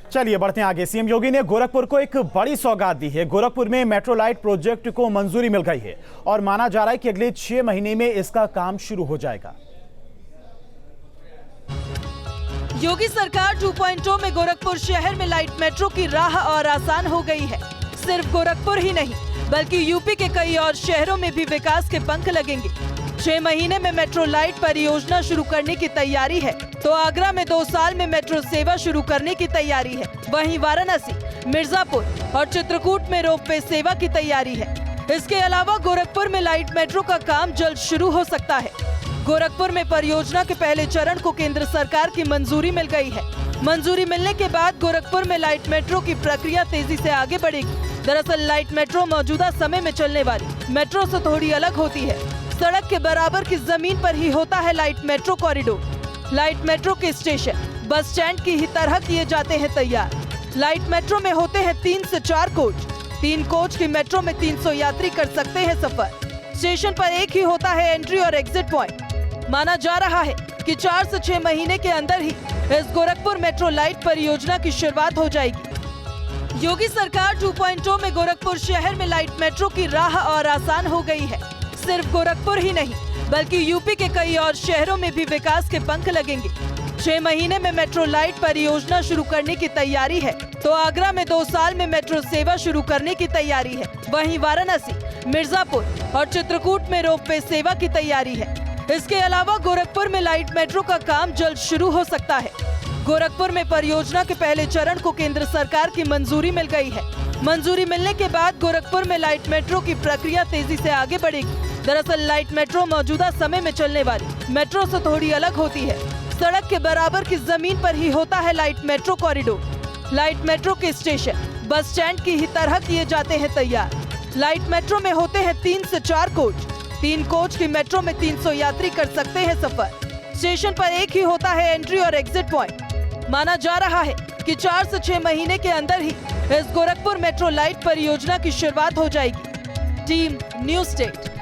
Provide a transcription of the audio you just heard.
चलिए बढ़ते हैं आगे। सीएम योगी ने गोरखपुर को एक बड़ी सौगात दी है। गोरखपुर में मेट्रो लाइट प्रोजेक्ट को मंजूरी मिल गई है और माना जा रहा है कि अगले 6 महीने में इसका काम शुरू हो जाएगा। योगी सरकार 2.0 में गोरखपुर शहर में लाइट मेट्रो की राह और आसान हो गई है। सिर्फ गोरखपुर ही नहीं बल्कि यूपी के कई और शहरों में भी विकास के पंख लगेंगे। 6 महीने में मेट्रो लाइट परियोजना शुरू करने की तैयारी है तो आगरा में 2 साल में मेट्रो सेवा शुरू करने की तैयारी है। वहीं वाराणसी, मिर्जापुर और चित्रकूट में रोपवे सेवा की तैयारी है। इसके अलावा गोरखपुर में लाइट मेट्रो का काम जल्द शुरू हो सकता है। गोरखपुर में परियोजना के पहले चरण को केंद्र सरकार की मंजूरी मिल गई है। मंजूरी मिलने के बाद गोरखपुर में लाइट मेट्रो की प्रक्रिया तेजी से आगे बढ़ेगी। दरअसल लाइट मेट्रो मौजूदा समय में चलने वाली मेट्रो से थोड़ी अलग होती है। सड़क के बराबर की जमीन पर ही होता है light metro corridor. Light metro के स्टेशन बस स्टैंड की ही तरह किए जाते हैं तैयार। लाइट मेट्रो में होते हैं 3 से 4 कोच। 3 कोच की मेट्रो में 300 यात्री कर सकते हैं सफर। स्टेशन पर एक ही होता है एंट्री और एग्जिट पॉइंट। माना जा रहा है कि 4 से 6 महीने के अंदर ही इस गोरखपुर मेट्रो लाइट परियोजना की शुरुआत हो जाएगी। योगी सरकार 2.0 में गोरखपुर शहर में लाइट मेट्रो की राह और आसान हो गई है। सिर्फ गोरखपुर ही नहीं बल्कि यूपी के कई और शहरों में भी विकास के पंख लगेंगे। 6 महीने में मेट्रो लाइट परियोजना शुरू करने की तैयारी है तो आगरा में 2 साल में मेट्रो सेवा शुरू करने की तैयारी है। वहीं वाराणसी, मिर्जापुर और चित्रकूट में रोपवे सेवा की तैयारी है। इसके अलावा गोरखपुर में लाइट मेट्रो का काम जल्द शुरू हो सकता है। गोरखपुर में परियोजना के पहले चरण को केंद्र सरकार की मंजूरी मिल गई है। मंजूरी मिलने के बाद गोरखपुर में लाइट मेट्रो की प्रक्रिया तेजी से आगे बढ़ेगी। दरअसल लाइट मेट्रो मौजूदा समय में चलने वाली मेट्रो से थोड़ी अलग होती है। सड़क के बराबर की जमीन पर ही होता है light metro corridor. Light metro के स्टेशन बस स्टैंड की ही तरह किए जाते हैं तैयार। लाइट मेट्रो में होते हैं 3 से 4 कोच। 3 कोच की मेट्रो में 300 यात्री कर सकते हैं सफर। स्टेशन पर एक ही होता है एंट्री और एग्जिट पॉइंट। माना जा रहा है कि 4 से 6 महीने के अंदर ही इस गोरखपुर मेट्रो लाइट परियोजना की शुरुआत हो जाएगी। Team news state.